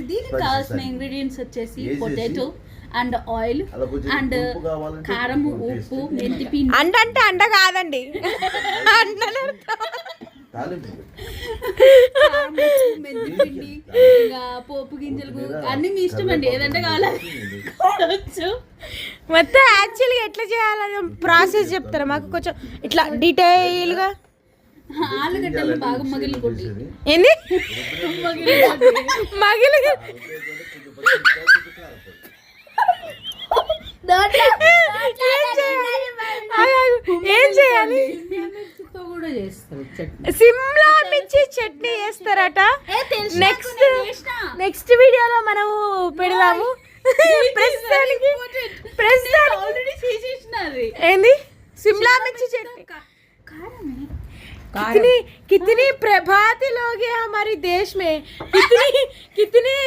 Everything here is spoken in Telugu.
దీనికి కావాల్సిన ఇంగ్రీడియంట్స్ వచ్చేసి పొటాటో అండ్ ఆయిల్ అండ్ కారం, ఉప్పు, మెంతి పిండి. అంటే అండ కాదండి, మెంతి పిండి, ఇంకా పోపు గింజలు అన్ని మీ ఇష్టం అండి, ఏదంటే కావాలచ్చు. మొత్తం యాక్చువల్గా ఎట్లా చేయాలని ప్రాసెస్ చెప్తారా మాకు కొంచెం ఇట్లా డీటెయిల్ గా? ఆలుగడ్డలు బాగా మగిలికొట్టి. ఏంది మగిలి? ఏం చేయాలి? సిమ్లా మిర్చి చట్నీ చేస్తారట. నెక్స్ట్ వీడియోలో మనము పెడదాము. ఏంది సిమ్లా మిర్చి చట్నీ? कितनी प्रभाती लोग हैं हमारे देश में, कितनी